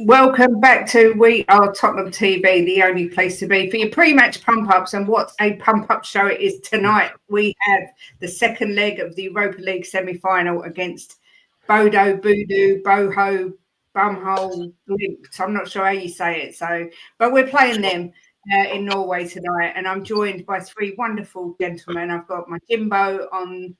Welcome back to We Are Tottenham TV, the only place to be for your pre-match pump-ups. And what a pump-up show it is tonight. We have the second leg of the Europa League semi-final against Bodo, Boho, Bumhole, Glimt. I'm not sure how you say it. But we're playing them in Norway tonight. And I'm joined by three wonderful gentlemen. I've got my Jimbo on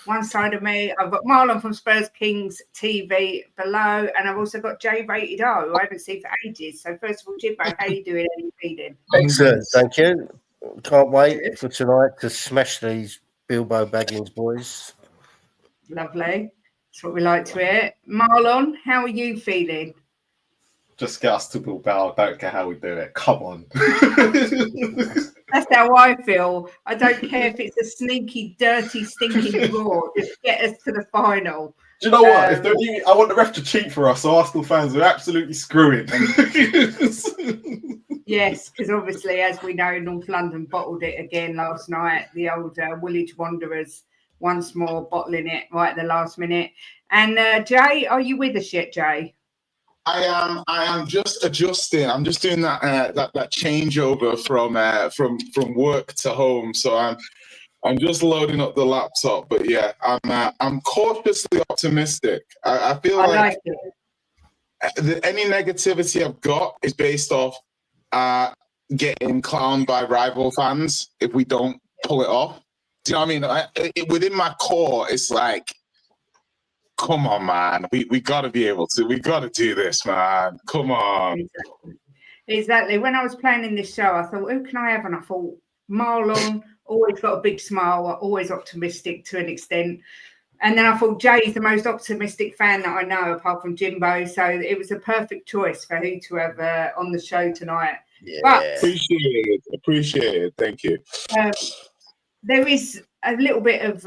one side of me, I've got Marlon from Spurs Kings TV below, and I've also got Jay Rated O, who I haven't seen for ages. So first of all, Jimbo, how are you doing? How are you feeling? Excellent, thank you. Can't wait for tonight to smash these Bilbo Baggins boys. Lovely. That's what we like to hear. Marlon, how are you feeling? Just get us to Bilbao. Don't care how we do it. Come on. That's how I feel. I don't care if it's a sneaky, dirty, stinking draw. Just get us to the final. Do you know what? I want the ref to cheat for us, so Arsenal fans are absolutely screwing. Yes, because obviously, as we know, North London bottled it again last night. The old Woolwich Wanderers once more bottling it right at the last minute. And Jay, are you with us yet, Jay? I am just adjusting. I'm just doing that changeover from work to home. So I'm just loading up the laptop. But yeah, I'm cautiously optimistic. I feel like any negativity I've got is based off getting clowned by rival fans if we don't pull it off. Do you know what I mean? Within my core, it's like, come on, man. We got to be able to. We got to do this, man. Come on. Exactly. When I was planning this show, I thought, who can I have? And I thought, Marlon, always got a big smile, always optimistic to an extent. And then I thought, Jay's the most optimistic fan that I know, apart from Jimbo. So it was a perfect choice for who to have on the show tonight. Yeah. But appreciate it. Thank you. There is a little bit of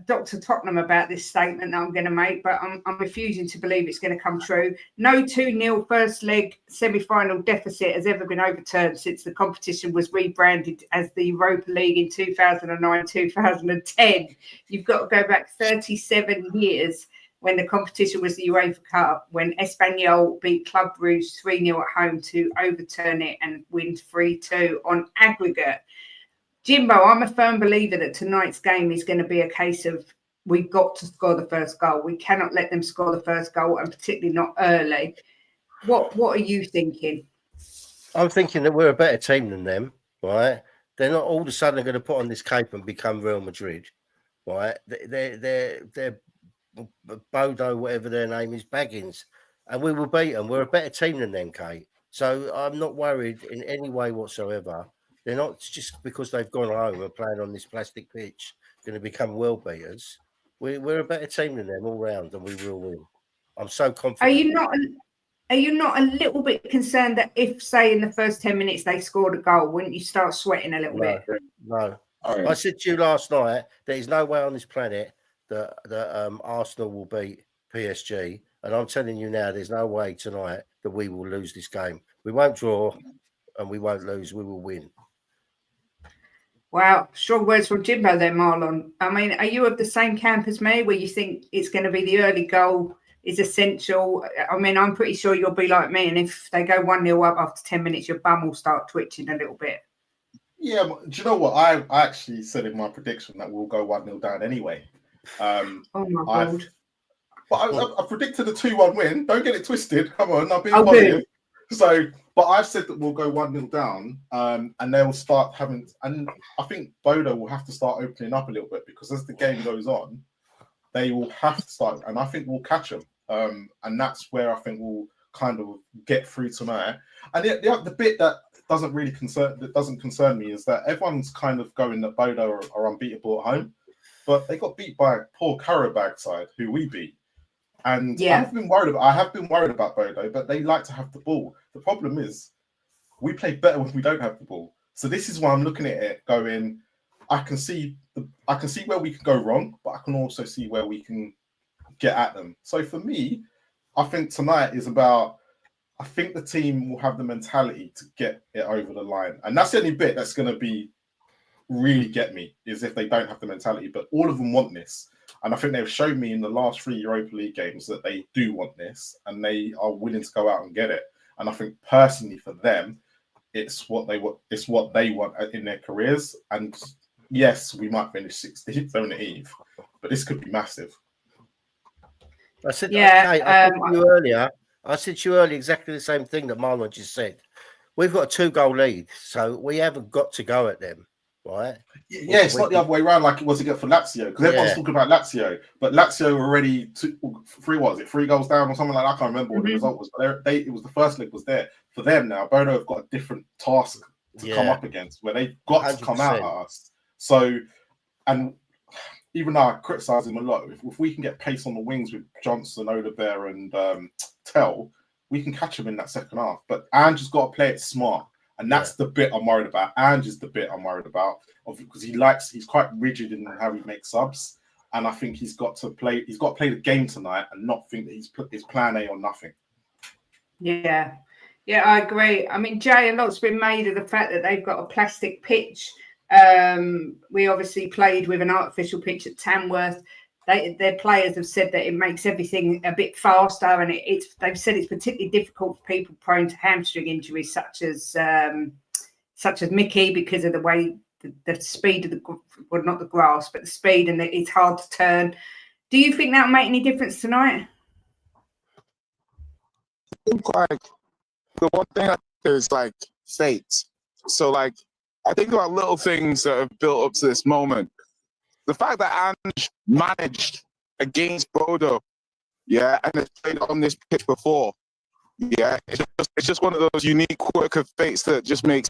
Dr. Tottenham about this statement that I'm going to make, but I'm refusing to believe it's going to come true. No 2-0 first leg semi-final deficit has ever been overturned since the competition was rebranded as the Europa League in 2009-2010. You've got to go back 37 years when the competition was the UEFA Cup, when Espanyol beat Club Brugge 3-0 at home to overturn it and win 3-2 on aggregate. Jimbo, I'm a firm believer that tonight's game is going to be a case of we've got to score the first goal. We cannot let them score the first goal, and particularly not early. What are you thinking? I'm thinking that we're a better team than them, right? They're not all of a sudden going to put on this cape and become Real Madrid, right? They're Bodo, whatever their name is, Baggins, and we will beat them. We're a better team than them, Kate. So I'm not worried in any way whatsoever. They're not just because they've gone home and playing on this plastic pitch going to become world beaters. We're a better team than them all round, and we will win. I'm so confident. Are you not a little bit concerned that if, say, in the first 10 minutes they scored a goal, wouldn't you start sweating a little bit? No. I said to you last night, there is no way on this planet that Arsenal will beat PSG And I'm telling you now, there's no way tonight that we will lose this game. We won't draw and we won't lose. We will win. Wow, strong words from Jimbo there, Marlon. I mean, are you of the same camp as me where you think it's going to be the early goal is essential? I mean, I'm pretty sure you'll be like me. And if they go 1-0 up after 10 minutes, your bum will start twitching a little bit. Yeah, do you know what? I actually said in my prediction that we'll go 1-0 down anyway. Oh, my God. But I predicted a 2-1 win. Don't get it twisted. Come on, I'm being Oh, positive. So, but I've said that we'll go 1-0 down, and they'll start having. And I think Bodo will have to start opening up a little bit because as the game goes on, they will have to start, and I think we'll catch them. And that's where I think we'll kind of get through tonight. And the bit that doesn't concern me is that everyone's kind of going that Bodo are unbeatable at home, but they got beat by a poor Karabag side who we beat. And I have been worried about Bodo, but they like to have the ball. The problem is we play better when we don't have the ball. So this is why I'm looking at it going, I can see where we can go wrong, but I can also see where we can get at them. So for me, I think tonight is about, I think the team will have the mentality to get it over the line. And that's the only bit that's going to be really get me, is if they don't have the mentality. But all of them want this. And I think they've shown me in the last 3 Europa League games that they do want this and they are willing to go out and get it. And I think personally for them, it's what they want in their careers. And yes, we might finish 16th, 17th, but this could be massive. I said to you earlier exactly the same thing that Marlon just said. We've got a 2-goal lead, so we haven't got to go at them. Right? Yeah, it's not the other way around like it was against for Lazio, because everyone's talking about Lazio, but Lazio were already 3 goals down or something like that. I can't remember what the result was, but it was the first leg was there for them. Now Bodo have got a different task to come up against, where they've got 100%. To come out at us. So, and even though I criticise him a lot, if we can get pace on the wings with Johnson, Odebear, and Tell, we can catch him in that second half. But Ange has got to play it smart. And that's the bit I'm worried about. Ange is the bit I'm worried about, because he's quite rigid in how he makes subs. And I think he's got to play the game tonight and not think that he's put his plan A on nothing. Yeah, I agree. I mean, Jay, a lot's been made of the fact that they've got a plastic pitch. We obviously played with an artificial pitch at Tamworth. Their players have said that it makes everything a bit faster, and they've said it's particularly difficult for people prone to hamstring injuries, such as Mickey, because of the way the speed of not the grass, but the speed, and it's hard to turn. Do you think that'll make any difference tonight? I think the one thing is fate. So I think about little things that have built up to this moment. The fact that Ange managed against Bodo, and has played on this pitch before, it's just one of those unique quirk of fates that just makes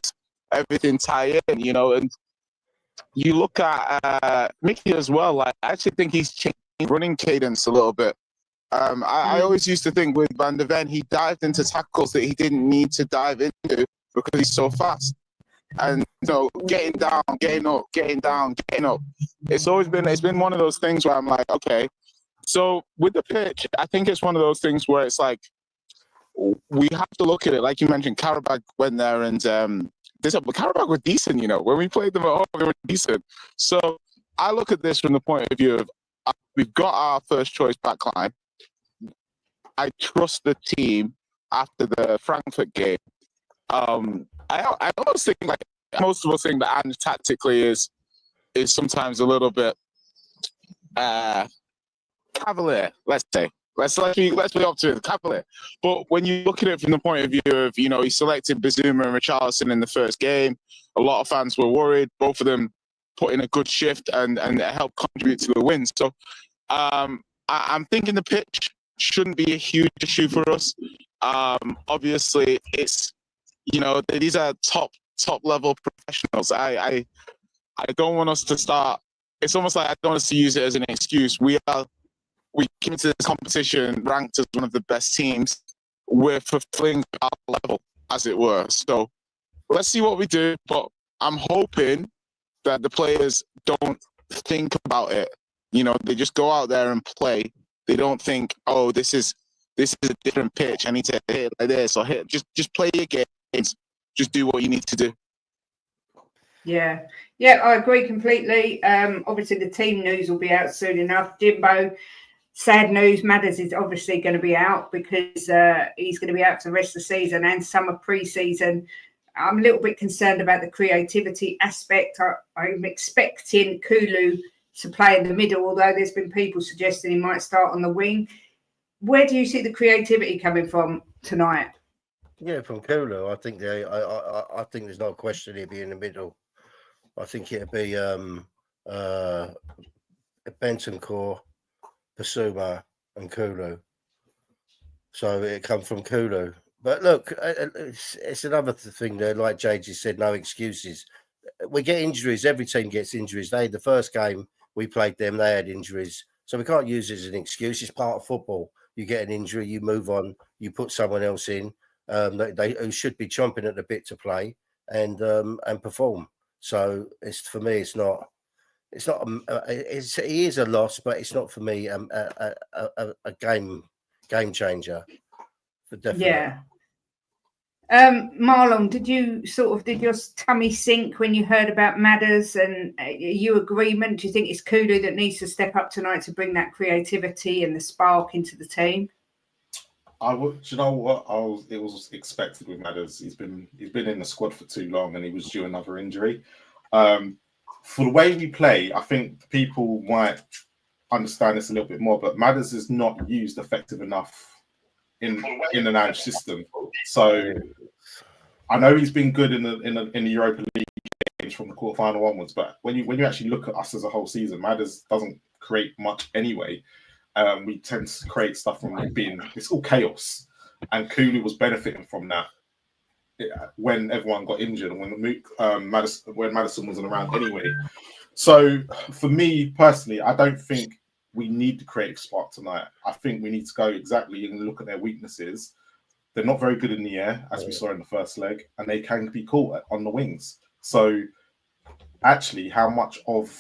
everything tie in, And you look at Mickey as well. I actually think he's changed running cadence a little bit. I always used to think with Van der Ven, he dived into tackles that he didn't need to dive into because he's so fast. And getting down, getting up, getting down, getting up. It's been one of those things where I'm like, okay. So with the pitch, I think it's one of those things where it's like we have to look at it. Like you mentioned, Karabag went there, and Karabag were decent. When we played them at home, they were decent. So I look at this from the point of view of we've got our first choice backline. I trust the team after the Frankfurt game. I almost think most of us think that Ange tactically is sometimes a little bit cavalier. Let's say let's be optimistic, cavalier. But when you look at it from the point of view of he selected Bazuma and Richarlison in the first game, a lot of fans were worried. Both of them put in a good shift and helped contribute to the win. So I'm thinking the pitch shouldn't be a huge issue for us. Obviously, it's these are top level professionals. I don't want us to start. It's almost like I don't want us to use it as an excuse. We came to this competition ranked as one of the best teams. We're fulfilling our level, as it were. So let's see what we do. But I'm hoping that the players don't think about it. They just go out there and play. They don't think, oh, this is this is a different pitch. I need to hit it like this, or just play your games. Just do what you need to do. Yeah, I agree completely. Obviously, the team news will be out soon enough. Jimbo, sad news. Madders is obviously going to be out because he's going to be out for the rest of the season and summer pre-season. I'm a little bit concerned about the creativity aspect. I'm expecting Kulu to play in the middle, although there's been people suggesting he might start on the wing. Where do you see the creativity coming from tonight? Yeah, from Kulu, I think I think there's no question he'll be in the middle. I think it'll be Bentancur, Basuma, and Kulu. So it come from Kulu. But look, it's another thing there. Like JG said, no excuses. We get injuries. Every team gets injuries. The first game we played them, they had injuries. So we can't use it as an excuse. It's part of football. You get an injury, you move on, you put someone else in. They who should be chomping at the bit to play and perform. So for me, it's not. It is a loss, but it's not for me a game changer. For definite. Yeah. Marlon, did your tummy sink when you heard about Madders, and are you agreement? Do you think it's Kulu that needs to step up tonight to bring that creativity and the spark into the team? I would. Do you know what? It was expected with Madders. He's been in the squad for too long, and he was due another injury. For the way we play, I think people might understand this a little bit more. But Madders is not used effective enough in an Ange system. So I know he's been good in the Europa League games from the quarterfinal onwards. But when you actually look at us as a whole season, Madders doesn't create much anyway. We tend to create stuff from it's all chaos, and Kulu was benefiting from that when everyone got injured and when Maddison wasn't around anyway. So for me personally, I don't think we need the creative spark tonight. I think we need to go exactly and look at their weaknesses. They're not very good in the air, as we saw in the first leg, and they can be caught on the wings. So actually, how much of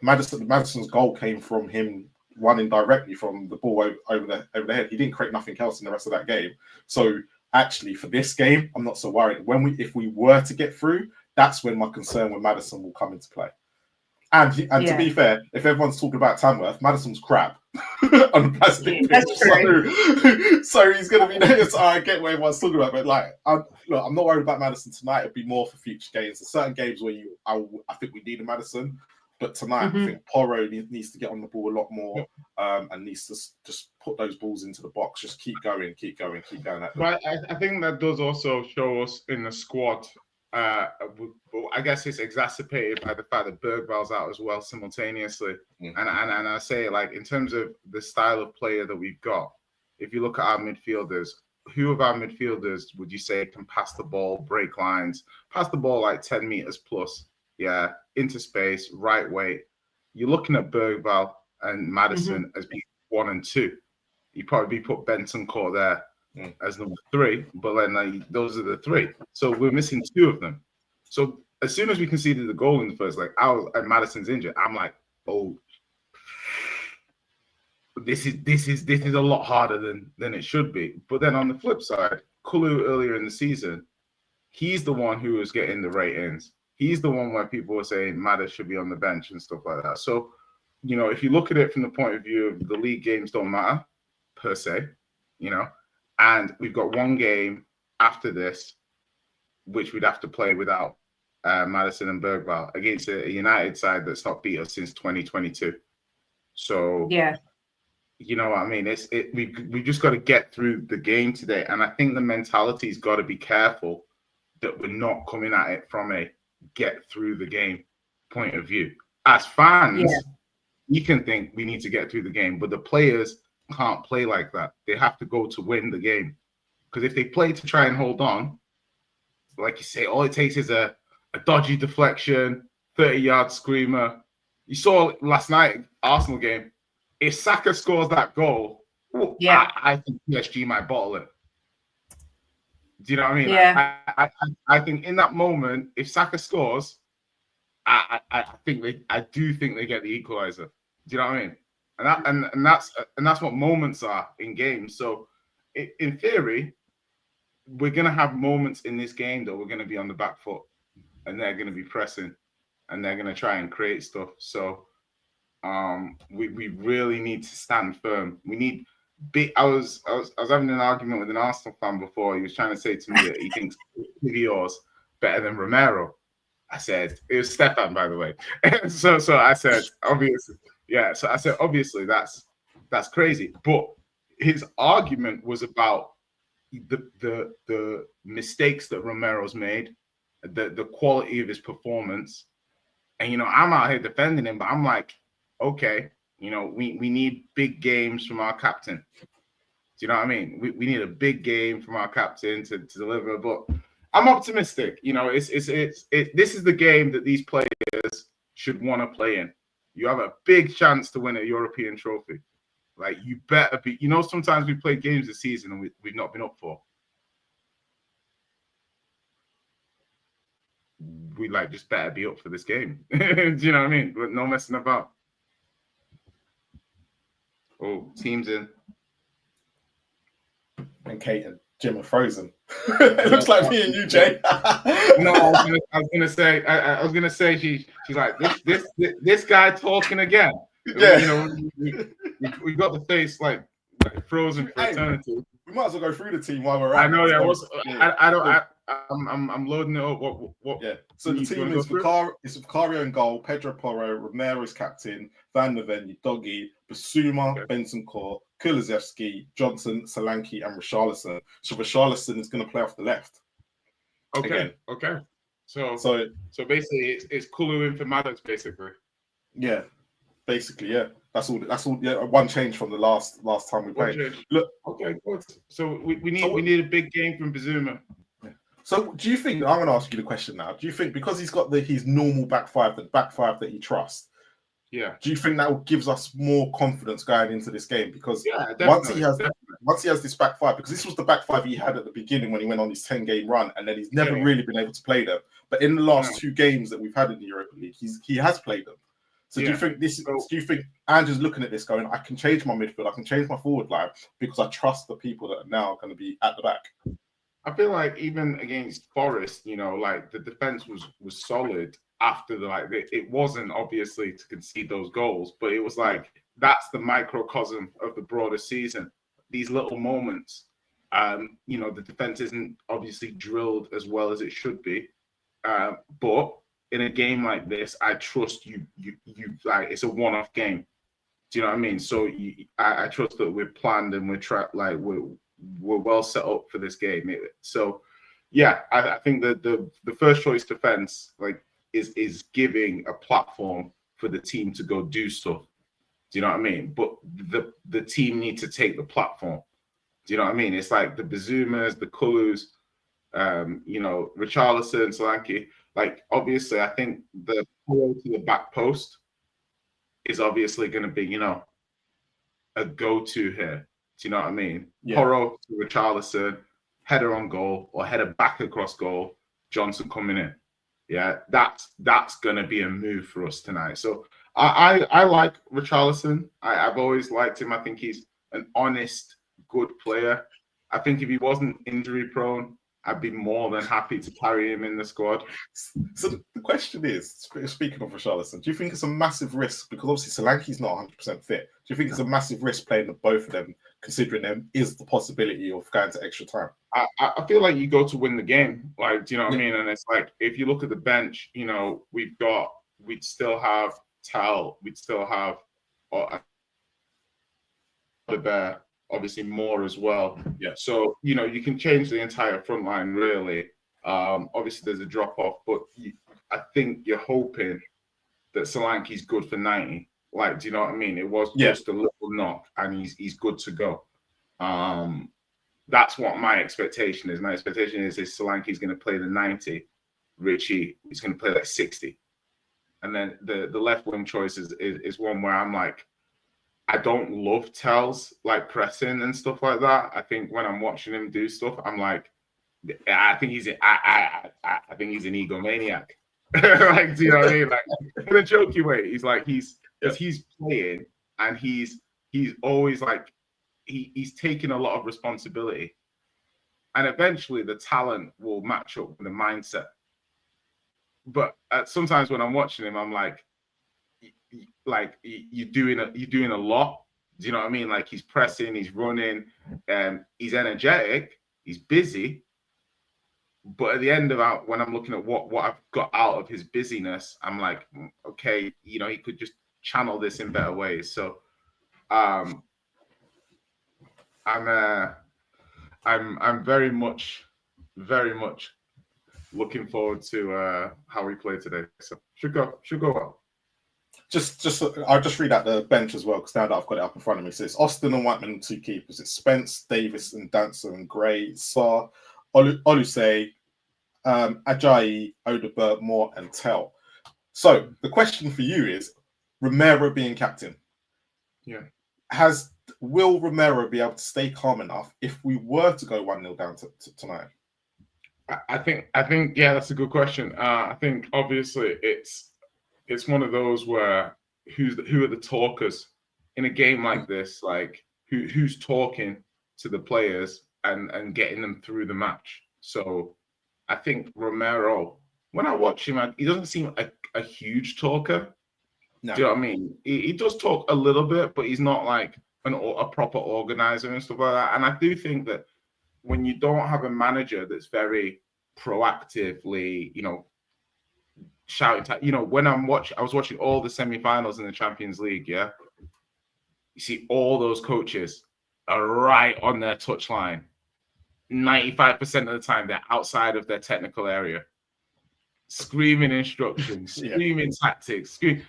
Maddison's goal came from him running directly from the ball over the head? He didn't create nothing else in the rest of that game. So actually, for this game, I'm not so worried. If we were to get through, that's when my concern with Maddison will come into play. And to be fair, if everyone's talking about Tamworth, Maddison's crap on the plastic pitch. That's true. So he's going to be. So I get what everyone's talking about, but I'm not worried about Maddison tonight. It'll be more for future games. There's certain games where I think we need a Maddison. But tonight, I think Porro needs to get on the ball a lot more and needs to just put those balls into the box. Just keep going. But I think that does also show us in the squad. I guess it's exacerbated by the fact that Bergval's out as well simultaneously. And I say, like, in terms of the style of player that we've got, if you look at our midfielders, who of our midfielders would you say can pass the ball, break lines, pass the ball like 10 meters plus? Yeah, into space, right way. You're looking at Bergval and Maddison as being 1 and 2. You probably put Bentancur there as number 3, but then those are the 3. So we're missing 2 of them. So as soon as we conceded the goal in the first leg, and Maddison's injured, I'm like, oh, this is a lot harder than it should be. But then on the flip side, Kulu earlier in the season, he's the one who was getting the ratings. He's the one where people were saying Madders should be on the bench and stuff like that. So, if you look at it from the point of view of the league games don't matter, per se, and we've got one game after this, which we'd have to play without Maddison and Bergval against a United side that's not beat us since 2022. So, yeah, you know what I mean? We've just got to get through the game today. And I think the mentality's got to be careful that we're not coming at it from a get through the game point of view. As fans, you can think we need to get through the game, but the players can't play like that. They have to go to win the game. Because if they play to try and hold on, like you say, all it takes is a dodgy deflection, 30-yard screamer. You saw last night, Arsenal game, if Saka scores that goal, I think PSG might bottle it. Do you know what I mean? Yeah. I think in that moment, if Saka scores, I do think they get the equaliser. Do you know what I mean? And that's what moments are in games. So in theory, we're going to have moments in this game that we're going to be on the back foot, and they're going to be pressing, and they're going to try and create stuff. So we really need to stand firm. We need big. I was having an argument with an Arsenal fan before. He was trying to say to me that he thinks Kivior's better than Romero. I said, it was Stefan, by the way. so I said, obviously, yeah. So I said, obviously, that's crazy. But his argument was about the mistakes that Romero's made, the quality of his performance. And, you know, I'm out here defending him, but I'm like, okay, you know, we need big games from our captain. Do you know what I mean? We need a big game from our captain to deliver. But I'm optimistic. You know, this is the game that these players should want to play in. You have a big chance to win a European trophy. Like, you better be. You know, sometimes we play games this season and we've not been up for. We just better be up for this game. Do you know what I mean? But no messing about. Oh, team's in. And Kate and Jim are frozen. It looks like me and you, Jay. No, I was gonna say she's like this guy talking again. Yeah. You know, we got the face like frozen for eternity. We might as well go through the team while we're at. I know. Yeah. I'm loading it up. What? Yeah. So the team is Vicario in goal, Pedro Porro, Romero is captain, Van der Ven, Doggy, Basuma, Bentancur, Kulusevski, Johnson, Solanke, and Richarlison. So Richarlison is going to play off the left. Okay. Again. Okay. So basically, it's Kulu in for Maddox, basically. Yeah. Basically, yeah. That's all. Yeah. One change from the last time we played. Look. Okay. Good. So we need a big game from Basuma. So do you think, I'm going to ask you the question now, do you think because he's got his normal back five that he trusts, do you think that gives us more confidence going into this game? Because once he has this back five, because this was the back five he had at the beginning when he went on his 10-game run, and then he's never really been able to play them. But in the last 2 games that we've had in the Europa League, he has played them. So do you think Ange is looking at this going, I can change my midfield, I can change my forward line because I trust the people that are now going to be at the back? I feel like even against Forest, you know, like the defense was solid after it wasn't obviously to concede those goals, but it was like that's the microcosm of the broader season. These little moments, you know, the defense isn't obviously drilled as well as it should be, but in a game like this, I trust you like it's a one-off game. Do you know what I mean? So I trust that we're planned and we're well set up for this game. So, yeah, I think that the first choice defense is giving a platform for the team to go do stuff. Do you know what I mean? But the team need to take the platform. Do you know what I mean? It's like the Bazumas, the Kulus, you know, Richarlison, Solanke. Like, obviously, I think the pull to the back post is obviously going to be, you know, a go-to here. Do you know what I mean? Yeah. Porro to Richarlison, header on goal or header back across goal, Johnson coming in. Yeah, that's going to be a move for us tonight. So I like Richarlison. I've always liked him. I think he's an honest, good player. I think if he wasn't injury prone, I'd be more than happy to carry him in the squad. So the question is, speaking of Richarlison, do you think it's a massive risk? Because obviously Solanke's not 100% fit. Do you think it's a massive risk playing the both of them, considering them is the possibility of going to extra time? I feel like you go to win the game. Like, do you know what I mean? And it's like, if you look at the bench, you know, we'd still have Tal, we'd still have the Bear. Obviously more as well. Yeah. So, you know, you can change the entire front line really. Obviously there's a drop off, but I think you're hoping that Solanke's good for 90. Like, do you know what I mean? It was just a little knock and he's good to go. That's what my expectation is. My expectation is Solanke's going to play the 90. Richie is going to play like 60. And then the left wing choice is one where I'm like, I don't love Tells like pressing and stuff like that. I think when I'm watching him do stuff, I'm like, I think he's an egomaniac. Like, do you know what I mean? Like, in a jokey way, he's like he's playing and he's always like he's taking a lot of responsibility, and eventually the talent will match up with the mindset. But sometimes when I'm watching him, I'm like you're doing a lot. Do you know what I mean? Like he's pressing, he's running, he's energetic, he's busy. But at the end of when I'm looking at what I've got out of his busyness, I'm like, okay, you know, he could just channel this in better ways. So, I'm very much looking forward to how we play today. So should go well. I'll just read out the bench as well because now that I've got it up in front of me. So it's Austin and Whiteman, 2 keepers. It's Spence, Davis, and Dancer and Gray, Sarr, Oluse, Ajayi, Odegaard, Moore, and Tell. So the question for you is Romero being captain. Yeah. Will Romero be able to stay calm enough if we were to go 1-0 down tonight? I think yeah, that's a good question. I think obviously it's one of those where who are the talkers in a game like this? Like who's talking to the players and getting them through the match? So I think Romero, when I watch him, he doesn't seem a huge talker. No. Do you know what I mean? He does talk a little bit, but he's not like a proper organizer and stuff like that. And I do think that when you don't have a manager that's very proactively, you know, shouting, you know, when I was watching all the semi-finals in the Champions League, yeah, you see all those coaches are right on their touchline. 95% of the time, they're outside of their technical area, screaming instructions, screaming tactics, we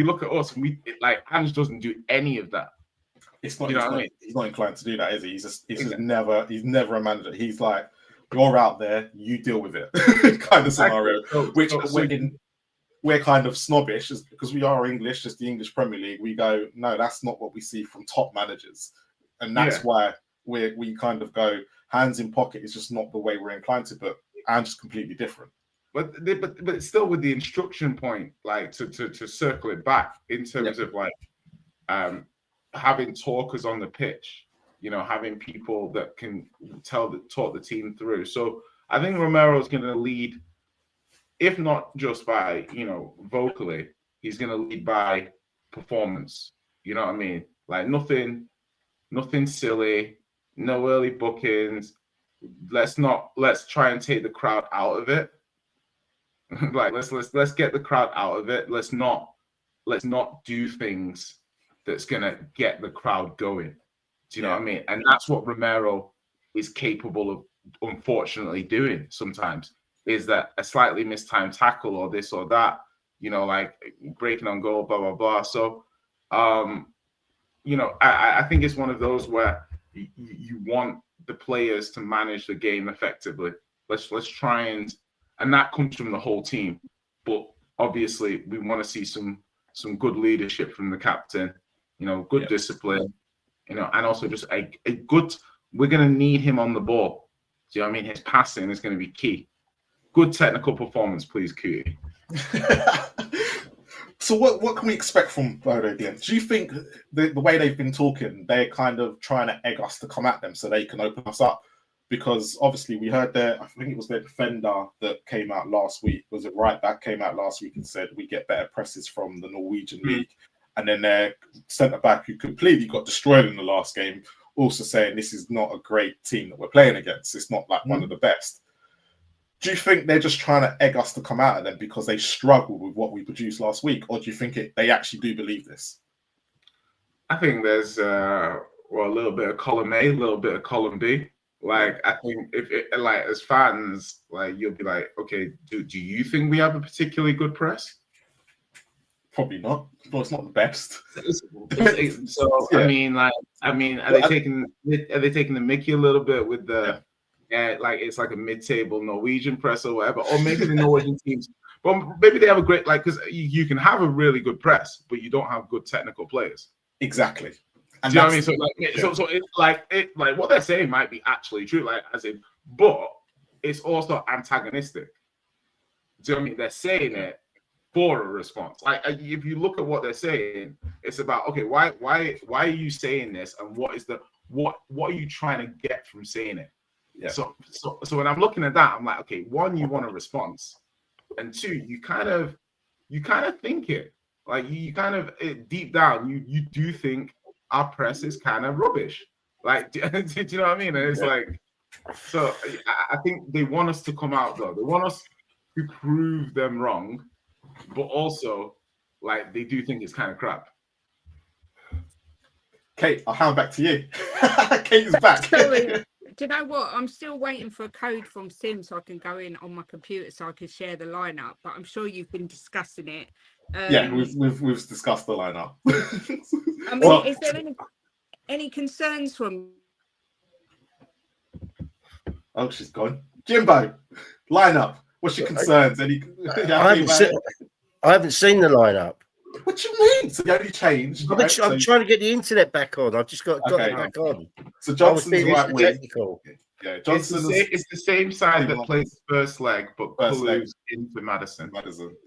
look at us, and Ange doesn't do any of that. It's not. He's not inclined to do that, is he? He's never a manager. He's like, you're out there, you deal with it, kind of scenario. We're kind of snobbish because we are English, just the English Premier League. We go, no, that's not what we see from top managers, and that's why we kind of go hands in pocket. It's just not the way we're inclined to. But Ange is completely different. But still with the instruction point, like to circle it back in terms of like having talkers on the pitch, you know, having people that can talk the team through. So I think Romero is going to lead, if not just by, you know, vocally, he's going to lead by performance. You know what I mean? Like nothing silly, no early bookings. Let's try and take the crowd out of it. Like let's get the crowd out of it. Let's not do things that's gonna get the crowd going. Do you know what I mean? And that's what Romero is capable of, unfortunately, doing sometimes, is that a slightly mistimed tackle or this or that, you know, like breaking on goal, blah blah blah. So you know, I think it's one of those where you want the players to manage the game effectively. Let's try and that comes from the whole team. But obviously, we want to see some good leadership from the captain. You know, good discipline. You know, and also just a good. We're going to need him on the ball. Do you know what I mean? His passing is going to be key. Good technical performance, please, Cootie. So what can we expect from Bodo Glimt? Do you think the way they've been talking, they're kind of trying to egg us to come at them so they can open us up? Because obviously we heard I think it was their defender that came out last week. Was it right back came out last week and said we get better presses from the Norwegian league? And then their centre back, who completely got destroyed in the last game, also saying this is not a great team that we're playing against. It's not like one of the best. Do you think they're just trying to egg us to come out of them because they struggled with what we produced last week? Or do you think they actually do believe this? I think there's a little bit of column A, a little bit of column B. Like, I think if as fans, like, you'll be like, okay, do you think we have a particularly good press? Probably not. Well, it's not the best. So yeah. I mean, are they taking the mickey a little bit with the like it's like a mid-table Norwegian press or whatever, or maybe the Norwegian teams, well, maybe they have a great, like, because you can have a really good press, but you don't have good technical players. Exactly. And do you know what I mean? So like, so it's like what they're saying might be actually true, like as in, but it's also antagonistic. Do you know what I mean? They're saying it for a response. Like if you look at what they're saying, it's about, okay, why are you saying this, and what is what are you trying to get from saying it? Yeah. So when I'm looking at that, I'm like, okay, one, you want a response, and two, you kind of think it. Like you kind of deep down, you do think our press is kind of rubbish. Like, do you know what I mean? And it's like, so I think they want us to come out though. They want us to prove them wrong, but also like they do think it's kind of crap. Kate, I'll hand back to you. Kate is back. Sorry. Do you know what? I'm still waiting for a code from Sim so I can go in on my computer so I can share the lineup. But I'm sure you've been discussing it. Yeah, we've discussed the lineup. I mean, is there any concerns from? Oh, she's gone. Jimbo, lineup. What's your concerns? I haven't seen the lineup. What do you mean? So the only change? I'm trying to get the internet back on. I've just got it back on. So Johnson's right wing. Yeah, it's the same side that plays the first leg, but pulls into Madison.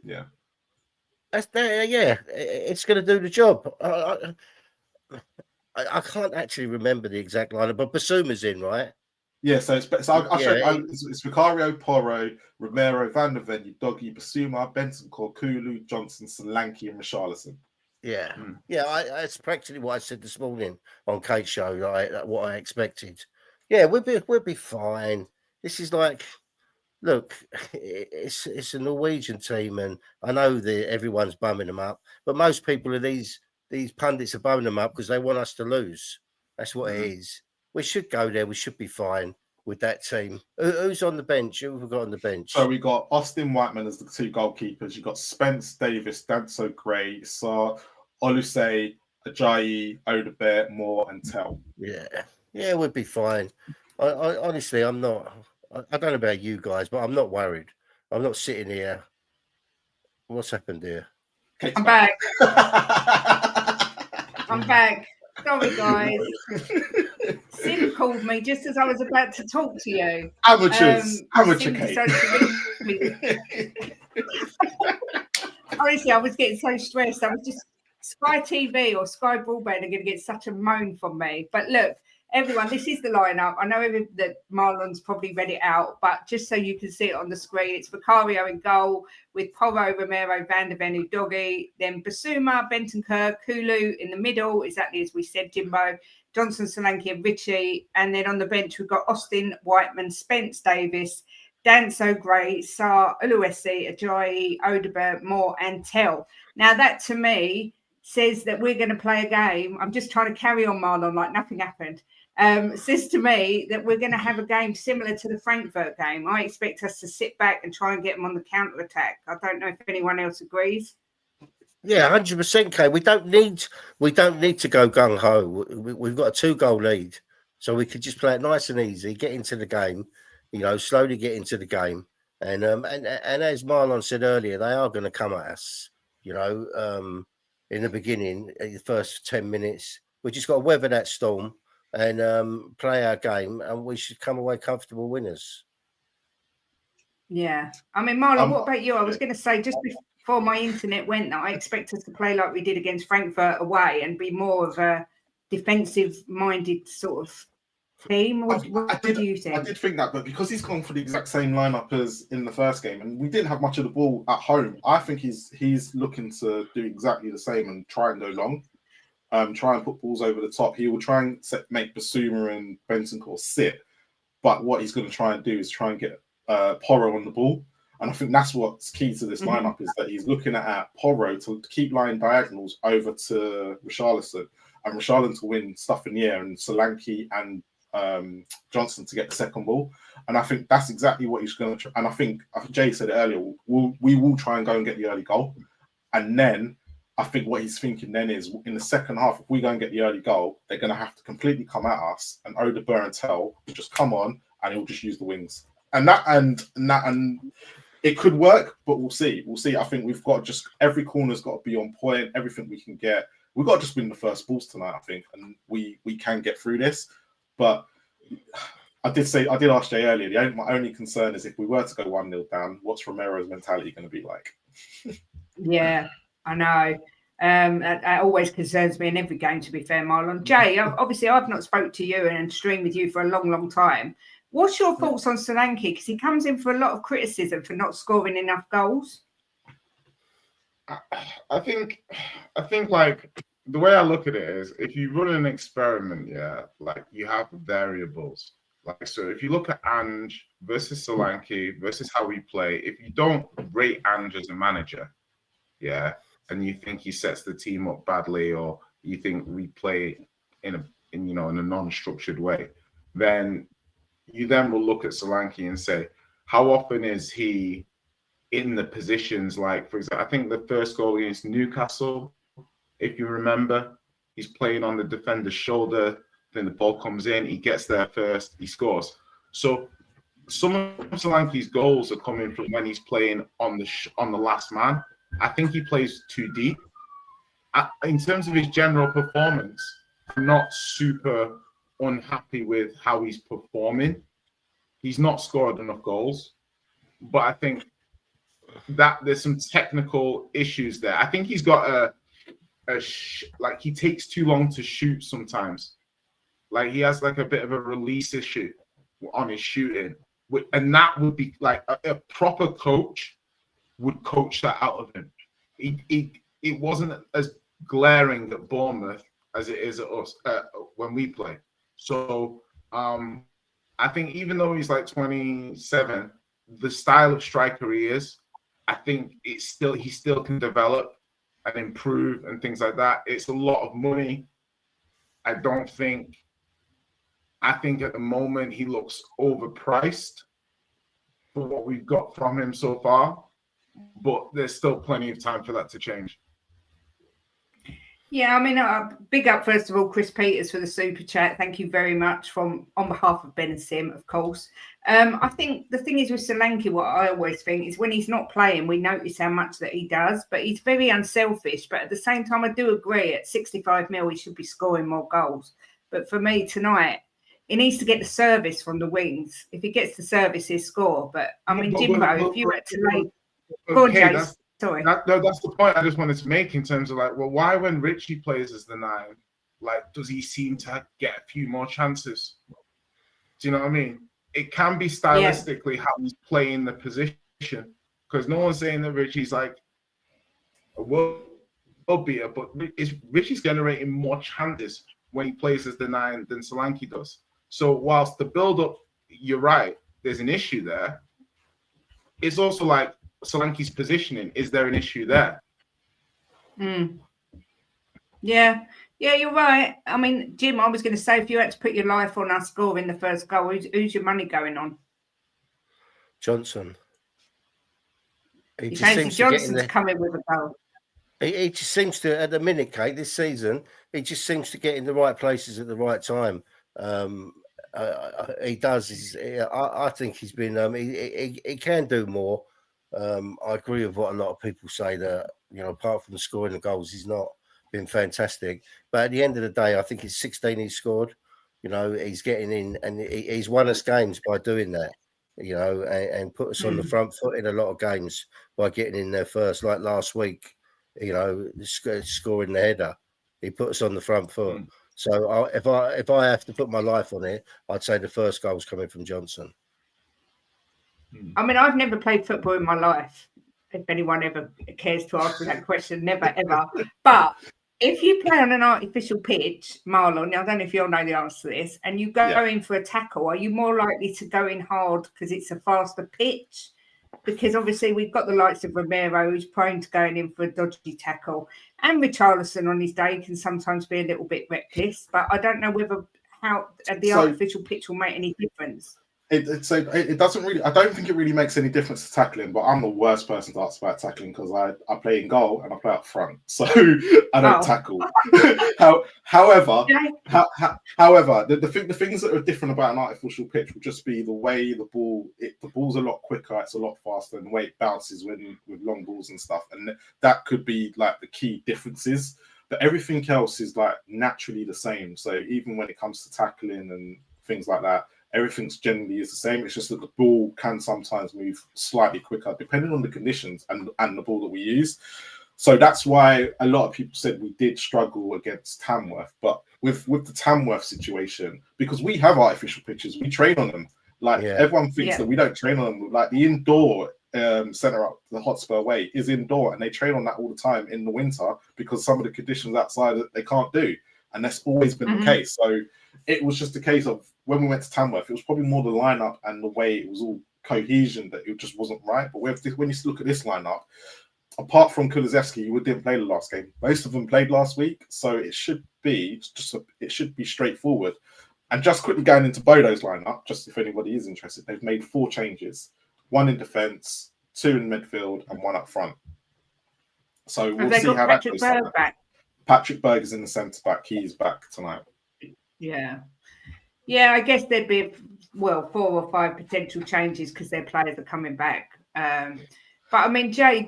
Yeah. It's going to do the job. I can't actually remember the exact lineup, but Basuma's in, right? Yeah, so I'll show you. It's Vicario, Porro, Romero, Van der Ven, Doggy, Basuma, Bentancur, Kulu, Johnson, Solanke, and Richarlison. Yeah, that's practically what I said this morning on Kate's show. What I expected. Yeah, we'll be fine. This is like, look, it's a Norwegian team, and I know that everyone's bumming them up, but most people are these pundits are bumming them up because they want us to lose. That's what it is. We should go there. We should be fine with that team. Who's on the bench? Who have we got on the bench? So we got Austin Whiteman as the two goalkeepers. You've got Spence, Davis, Danso Gray, Sa, Oluse, Ajayi, Odobert, Moore, and Tell. Yeah, we'll be fine. I honestly, I'm not. I don't know about you guys, but I'm not worried. I'm not sitting here. What's happened here? I'm back. I'm back. Sorry, guys. Sim called me just as I was about to talk to you. Amateur Kate. Honestly, I was getting so stressed. I was just Sky TV or Sky Broadband are going to get such a moan from me. But look, everyone, this is the lineup. I know that Marlon's probably read it out, but just so you can see it on the screen, it's Vicario in goal with Porro, Romero, Van der Ven, Doggy, then Basuma, Bentancur, Kulu in the middle, exactly as we said, Jimbo, Johnson, Solanke, and Richie. And then on the bench, we've got Austin, Whiteman, Spence, Davis, Danso, Gray, Sa, Oluwesi, Ajayi, Odobert, Moore, and Tell. Now, that to me says that we're going to play a game. I'm just trying to carry on, Marlon, like nothing happened. Says to me that we're going to have a game similar to the Frankfurt game. I expect us to sit back and try and get them on the counter attack. I don't know if anyone else agrees. Yeah, 100%, Kate. We don't need to go gung ho. We've got a 2-goal lead, so we could just play it nice and easy, get into the game, slowly get into the game, and as Marlon said earlier, they are going to come at us, in the beginning, in the first 10 minutes. We just got to weather that storm and play our game, and we should come away comfortable winners. Yeah. I mean, Marlon, what about you? I was going to say, just before my internet went, that I expect us to play like we did against Frankfurt away and be more of a defensive-minded sort of team. What do you think? I did think that, but because he's gone for the exact same lineup as in the first game, and we didn't have much of the ball at home, I think he's looking to do exactly the same and try and go long. Try and put balls over the top. He will try and make Basuma and Bentancur sit, but what he's going to try and do is try and get Porro on the ball. And I think that's what's key to this lineup, is that he's looking at Porro to keep line diagonals over to Richarlison, and Richarlison to win stuff in the air, and Solanke and Johnson to get the second ball. And I think that's exactly what he's going to try. And I think Jay said it earlier, we will try and go and get the early goal. And then I think what he's thinking then is, in the second half, if we go and get the early goal, they're going to have to completely come at us, and Odobert and Tell will just come on and he'll just use the wings. And it could work, but we'll see. I think we've got every corner's got to be on point, everything we can get. We've got to just win the first balls tonight, I think, and we can get through this. But I did ask Jay earlier, my only concern is if we were to go 1-0 down, what's Romero's mentality going to be like? Yeah, I know. That always concerns me in every game, to be fair, Marlon. Jay, obviously I've not spoke to you and streamed with you for a long, long time. What's your thoughts on Solanke? Because he comes in for a lot of criticism for not scoring enough goals. I think like the way I look at it is, if you run an experiment, like you have variables. Like, so if you look at Ange versus Solanke versus how we play, if you don't rate Ange as a manager, and you think he sets the team up badly, or you think we play in a non-structured way, then you will look at Solanke and say, how often is he in the positions? Like, for example, I think the first goal against Newcastle, if you remember, he's playing on the defender's shoulder, then the ball comes in, he gets there first, he scores. So some of Solanke's goals are coming from when he's playing on the last man. I think he plays too deep. In terms of his general performance, I'm not super unhappy with how he's performing. He's not scored enough goals, but I think that there's some technical issues there. I think he's got like he takes too long to shoot sometimes. Like he has like a bit of a release issue on his shooting, and that would be like a proper coach would coach that out of him. It wasn't as glaring at Bournemouth as it is at us when we play. So I think even though he's like 27, the style of striker he is, I think he still can develop and improve and things like that. It's a lot of money. I think at the moment he looks overpriced for what we've got from him so far, but there's still plenty of time for that to change. Yeah, I mean, big up first of all, Chris Peters for the super chat. Thank you very much on behalf of Ben and Sim, of course. I think the thing is with Solanke, what I always think is when he's not playing, we notice how much that he does, but he's very unselfish. But at the same time, I do agree at 65 mil, he should be scoring more goals. But for me tonight, he needs to get the service from the wings. If he gets the service, he'll score. But I mean, Jimbo, if you had to lay, go on, Jace. Sorry. That's the point I just wanted to make in terms of like, well, why when Richie plays as the 9, like, does he seem to get a few more chances? Do you know what I mean? It can be stylistically how he's playing the position, because no one's saying that Richie's like a world beater, but Richie's generating more chances when he plays as the 9 than Solanke does. So whilst the build-up, you're right, there's an issue there. It's also like Solanke's positioning. Is there an issue there? Yeah, you're right. I mean, Jim, I was going to say, if you had to put your life on us scoring the first goal, who's your money going on? Johnson. He fancy Johnson's coming with a goal. He just seems to, at the minute, Kate, this season, he just seems to get in the right places at the right time. He does. I think he's been. He can do more. I agree with what a lot of people say that, apart from scoring the goals, he's not been fantastic. But at the end of the day, I think it's 16 he's scored. He's getting in, and he's won us games by doing that. And put us on the front foot in a lot of games by getting in there first. Like last week, scoring the header, he put us on the front foot. So if I have to put my life on it, I'd say the first goal's coming from Johnson. I mean, I've never played football in my life. If anyone ever cares to ask me that question, never ever. But if you play on an artificial pitch, Marlon, I don't know if you'll know the answer to this, and you go in for a tackle, are you more likely to go in hard because it's a faster pitch? Because obviously we've got the likes of Romero, who's prone to going in for a dodgy tackle, and Richarlison on his day can sometimes be a little bit reckless. But I don't know how the artificial pitch will make any difference. It doesn't really. I don't think it really makes any difference to tackling. But I'm the worst person to ask about tackling because I play in goal and I play up front, so I don't tackle. However, the things that are different about an artificial pitch will just be the way the ball's a lot quicker. It's a lot faster, and the way it bounces with long balls and stuff. And that could be like the key differences. But everything else is like naturally the same. So even when it comes to tackling and things like that, everything's generally is the same. It's just that the ball can sometimes move slightly quicker depending on the conditions and the ball that we use. So that's why a lot of people said we did struggle against Tamworth. But with the Tamworth situation, because we have artificial pitches, we train on them. Like everyone thinks that we don't train on them. Like the indoor centre up the Hotspur way is indoor, and they train on that all the time in the winter because some of the conditions outside that they can't do, and that's always been the case. So it was just a case of when we went to Tamworth, it was probably more the lineup and the way it was all cohesion that it just wasn't right. But when you look at this lineup, apart from Kulusevski, who didn't play the last game, most of them played last week, so it should be straightforward. And just quickly going into Bodo's lineup, just if anybody is interested, they've made 4 changes: 1 in defence, 2 in midfield, and 1 up front. So we'll see how that goes. Patrick Berg is in the centre back. He's back tonight. Yeah, I guess there'd be 4 or 5 potential changes because their players are coming back. But I mean, Jay,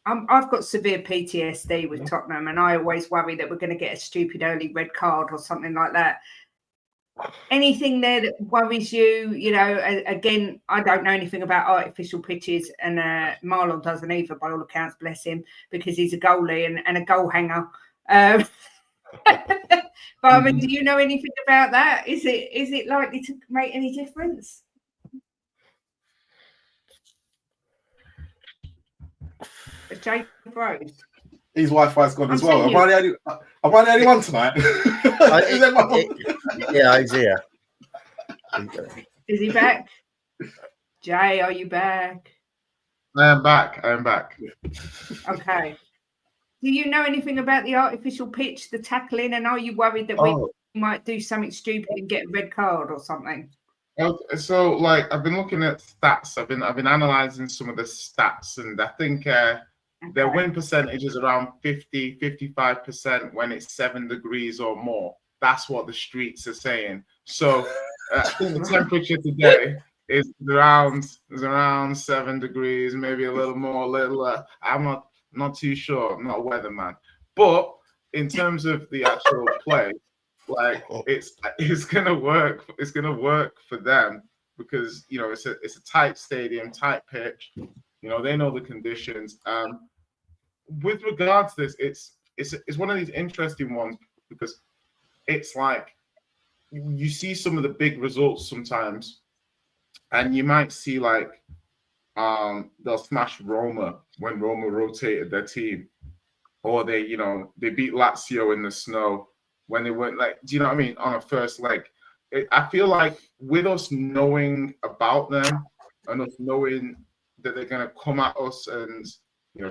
I've got severe PTSD with Tottenham, and I always worry that we're going to get a stupid early red card or something like that. Anything there that worries you? You know, again, I don't know anything about artificial pitches, and Marlon doesn't either, by all accounts, bless him, because he's a goalie and a goal hanger. But I mean, do you know anything about that? Is it likely to make any difference? Jake froze. His Wi-Fi's gone as well. Am I the only one tonight? Yeah, he's here. Is he back? Jay, are you back? I am back. Okay. Do you know anything about the artificial pitch, the tackling, and are you worried that we might do something stupid and get a red card or something? So, like, I've been looking at stats. I've been analysing some of the stats, and I think their win percentage is around 50-55% when it's 7 degrees or more. That's what the streets are saying. So I think the temperature today is around 7 degrees, maybe a little more, a little. I'm not too sure. I'm not a weatherman. But in terms of the actual play, like it's gonna work. It's gonna work for them because it's a tight stadium, tight pitch. They know the conditions. With regards to this, it's one of these interesting ones because it's like you see some of the big results sometimes, and you might see like they'll smash Roma when Roma rotated their team, or they beat Lazio in the snow when they weren't like, do you know what I mean, on a first leg. I feel like with us knowing about them and us knowing that they're going to come at us and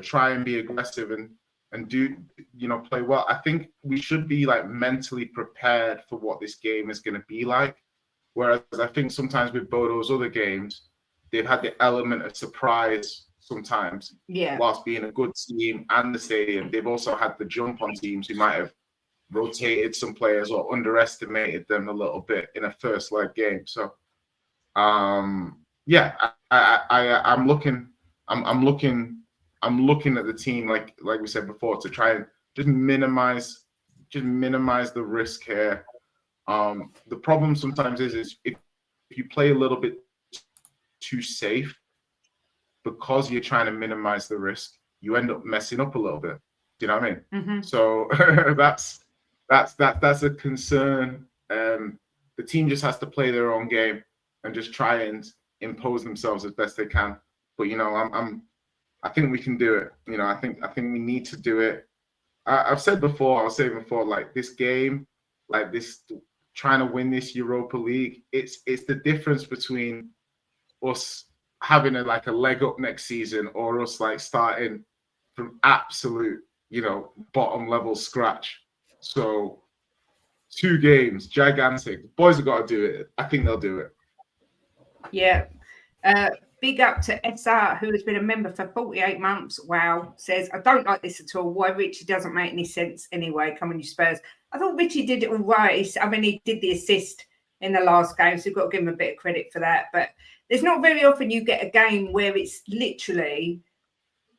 try and be aggressive and do play well, I think we should be like mentally prepared for what this game is going to be like. Whereas I think sometimes with Bodo's other games, they've had the element of surprise sometimes. Whilst being a good team and the stadium, they've also had the jump on teams who might have rotated some players or underestimated them a little bit in a first leg game. So I'm looking at the team like we said before to try and just minimize the risk here. The problem sometimes is if you play a little bit too safe because you're trying to minimize the risk, you end up messing up a little bit. Do you know what I mean? Mm-hmm. So that's a concern. The team just has to play their own game and just try and impose themselves as best they can. But I think we can do it. I think we need to do it. I've said before, I'll say before, like this game, like this, trying to win this Europa League, it's the difference between us having a leg up next season or us like starting from absolute, bottom level scratch. So 2 games, gigantic. The boys have got to do it. I think they'll do it. Yeah. Big up to SR, who has been a member for 48 months. Wow. Says, I don't like this at all. Why Richie doesn't make any sense anyway. Come on, you Spurs. I thought Richie did it all right. I mean, he did the assist in the last game, so you've got to give him a bit of credit for that. But there's not very often you get a game where it's literally,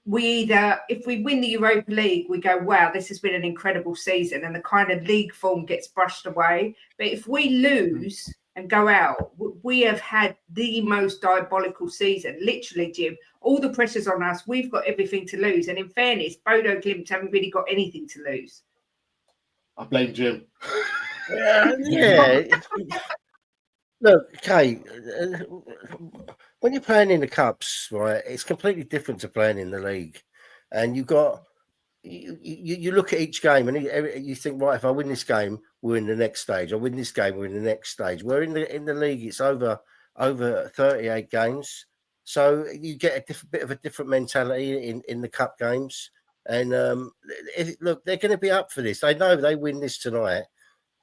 if we win the Europa League, we go, wow, this has been an incredible season, and the kind of league form gets brushed away. But if we lose, and go out, we have had the most diabolical season. Literally, Jim, all the pressure's on us. We've got everything to lose. And in fairness, Bodo Glimt haven't really got anything to lose. I blame Jim. Yeah. Look, Kate, when you're playing in the cups, right, it's completely different to playing in the league. And you look at each game and you think, right, if I win this game, we're in the next stage. I win this game, we're in the next stage. We're in the league, it's over 38 games. So you get a bit of a different mentality in the cup games. And look, they're going to be up for this. They know they win this tonight.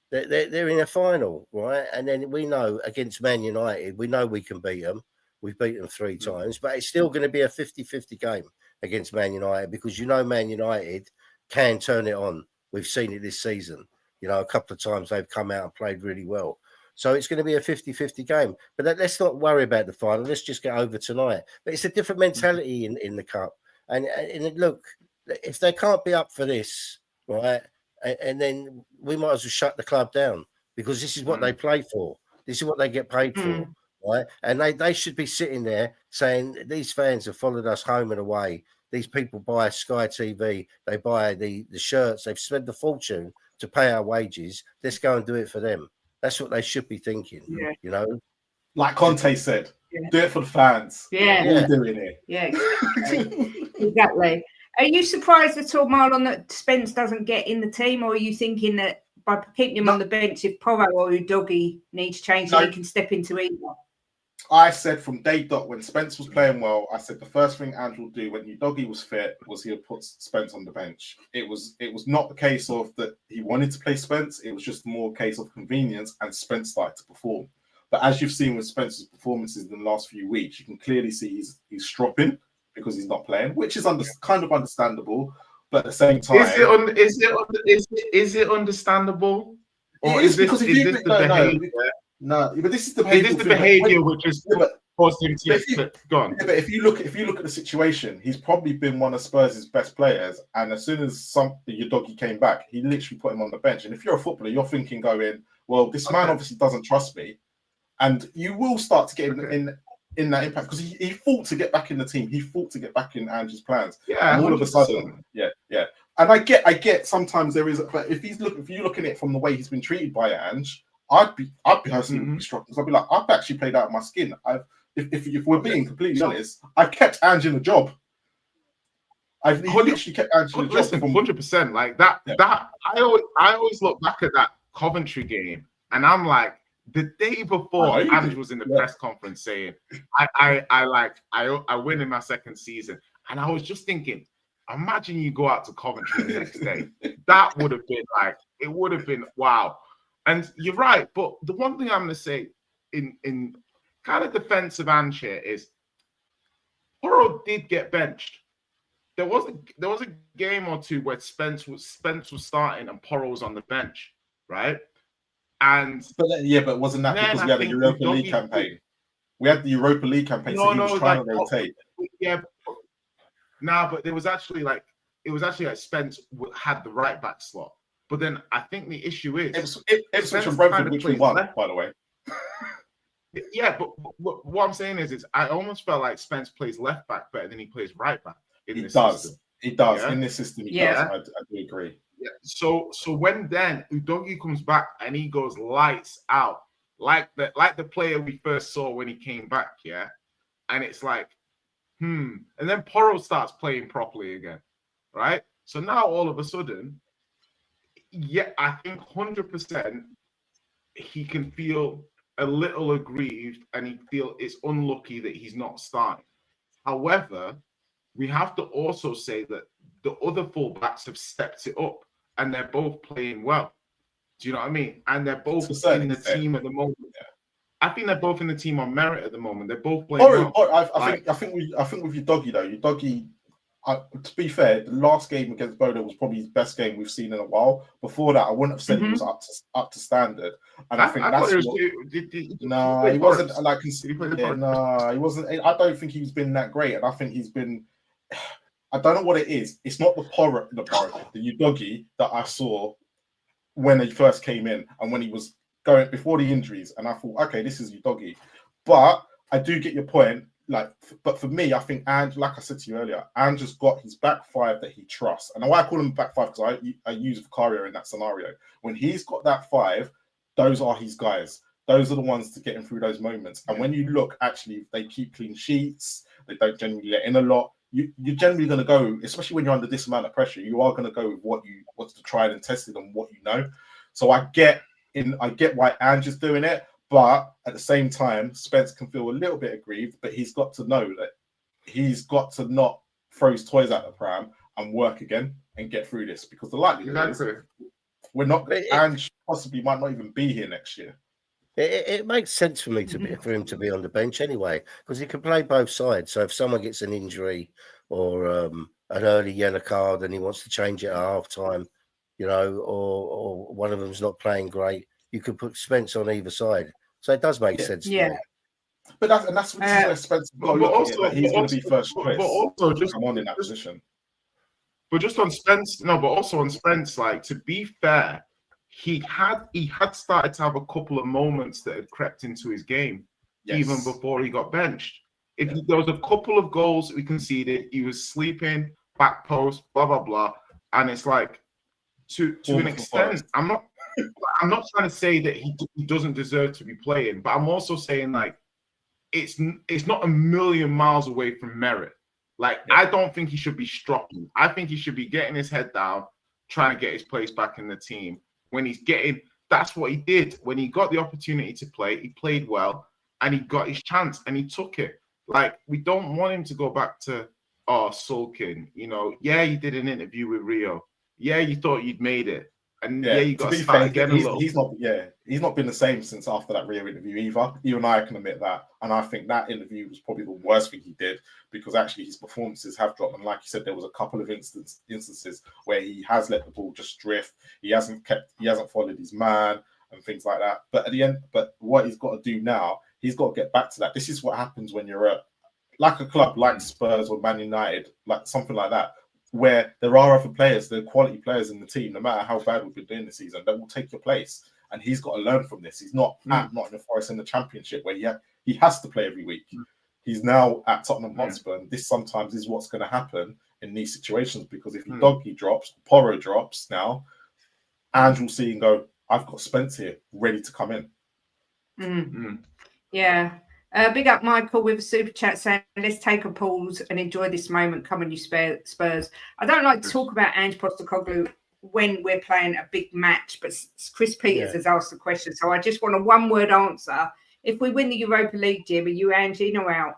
They're in a final, right? And then we know against Man United, we know we can beat them. We've beaten them 3 times, but it's still going to be a 50-50 game against Man United because Man United can turn it on. We've seen it this season. A couple of times they've come out and played really well. So it's going to be a 50-50 game. But let's not worry about the final. Let's just get over tonight. But it's a different mentality in the cup. And look, if they can't be up for this, right, and then we might as well shut the club down because this is what they play for. This is what they get paid for, right? And they should be sitting there saying, these fans have followed us home and away. These people buy Sky TV. They buy the shirts. They've spent a fortune to pay our wages. Let's go and do it for them. That's what they should be thinking, Like Conte said, do it for the fans. Yeah. What are we doing here? Yeah, exactly. Are you surprised at all, Marlon, that Spence doesn't get in the team, or are you thinking that by keeping him on the bench, if Porro or Udogie needs change, he can step into either? I said from day dot when Spence was playing well, I said the first thing Ange will do when Udogie was fit was he'll put Spence on the bench. It was not the case of that he wanted to play Spence. It was just more a case of convenience, and Spence started to perform. But as you've seen with Spence's performances in the last few weeks, you can clearly see he's dropping because he's not playing, which is kind of understandable. But at the same time, is it understandable? Or is this the behavior? No, but this is the behavior. Is this the behavior which is caused him to go on? Yeah, but if you look at the situation, he's probably been one of Spurs' best players. And as soon as Udogie came back, he literally put him on the bench. And if you're a footballer, you're thinking going, well, this man obviously doesn't trust me. And you will start to get in that impact because he fought to get back in the team. He fought to get back in Ange's plans. Yeah, and all of a sudden, yeah. And I get sometimes there is, but if you're looking at it from the way he's been treated by Ange, I'd be personally struck because I'd be like, I've actually played out of my skin. If we're being completely honest, I've kept Ange in a job. I've literally kept Ange in a job. Listen, 100%. Like that. Yeah. That I always look back at that Coventry game, and I'm like, the day before, Ange was in the press conference saying, I win in my second season. And I was just thinking, imagine you go out to Coventry the next day. That would have been wow. And you're right. But the one thing I'm going to say in kind of defense of Ange here is Porro did get benched. There was a game or two where Spence was starting and Porro was on the bench, right? But wasn't that because we had a Europa League campaign? We had the Europa League campaign, so he was trying to rotate. Yeah, but it was actually like Spence had the right back slot. But then I think the issue is Ipswich and Brentford, which we won, by the way. Yeah, but what I'm saying is I almost felt like Spence plays left back better than he plays right back in this system. He does. In this system, he does. I do agree. Yeah. So when then Udogie comes back and he goes lights out, like the player we first saw when he came back, yeah, and it's like, and then Porro starts playing properly again, right? So now all of a sudden, I think 100% he can feel a little aggrieved and he feel it's unlucky that he's not starting. However, we have to also say that the other fullbacks have stepped it up. And they're both playing well. Do you know what I mean? And they're both in the team at the moment. Yeah. I think they're both in the team on merit at the moment. They're both playing well. I think with Udogie though, Udogie, to be fair, the last game against Bodo was probably his best game we've seen in a while. Before that, I wouldn't have said he was up to standard. And I think that's what. He wasn't like. No, he wasn't. I don't think he's been that great, and I think he's been. I don't know what it is. It's not the Udogie that I saw when he first came in and when he was going before the injuries, and I thought, okay, this is your doggy. But I do get your point. Like, but for me, I think Ange, like I said to you earlier, Ange has got his back five that he trusts. And why I call him back five, because I use Vicario in that scenario. When he's got that five, those are his guys. Those are the ones to get him through those moments. And when you look, actually, they keep clean sheets. They don't generally let in a lot. You're generally going to go, especially when you're under this amount of pressure, you are going to go with what's the tried and tested and what you know. So I get why Ange is doing it. But at the same time, Spence can feel a little bit aggrieved, but he's got to know that he's got to not throw his toys out the pram and work again and get through this, because the likelihood is we're not. Ange possibly might not even be here next year. It makes sense for me for him to be on the bench anyway, because he can play both sides. So if someone gets an injury or an early yellow card and he wants to change it at half time, or one of them's not playing great, you could put Spence on either side. So it does make sense. Yeah. To me. But that's where Spence got he's going to be first choice. But also just come on in that position. But just on Spence, but also on Spence, like, to be fair, he had started to have a couple of moments that had crept into his game, even before he got benched. There was a couple of goals we conceded, he was sleeping, back post, blah blah blah, and it's like, to an extent, I'm not trying to say that he doesn't deserve to be playing, but I'm also saying, like, it's not a million miles away from merit. Like, I don't think he should be stropping. I think he should be getting his head down, trying to get his place back in the team. That's what he did. When he got the opportunity to play, he played well, and he got his chance, and he took it. Like, we don't want him to go back to, sulking. Yeah, you did an interview with Rio. Yeah, you thought you'd made it. And you got to start again a little. He's not been the same since after that Rio interview either. You and I can admit that. And I think that interview was probably the worst thing he did, because actually his performances have dropped. And like you said, there was a couple of instances where he has let the ball just drift. He hasn't followed his man and things like that. But at the end, what he's got to do now, he's got to get back to that. This is what happens when you're at like a club like Spurs or Man United, like something like that, where there are other players, there are quality players in the team, no matter how bad we've been doing this season, that will take your place. And he's got to learn from this. He's not at Nottingham Forest in the Championship, where he has to play every week. He's now at Tottenham Hotspur, and this sometimes is what's going to happen in these situations, because if Doggy drops, Porro drops now, Ange will see and go, I've got Spence here, ready to come in. Yeah. Big up Michael with a super chat saying, let's take a pause and enjoy this moment. Come on, you Spurs. I don't like to talk about Ange Postecoglou when we're playing a big match, but Chris Peters has asked the question, so I just want a one-word answer. If we win the Europa League, Jim, are you Ange in or out?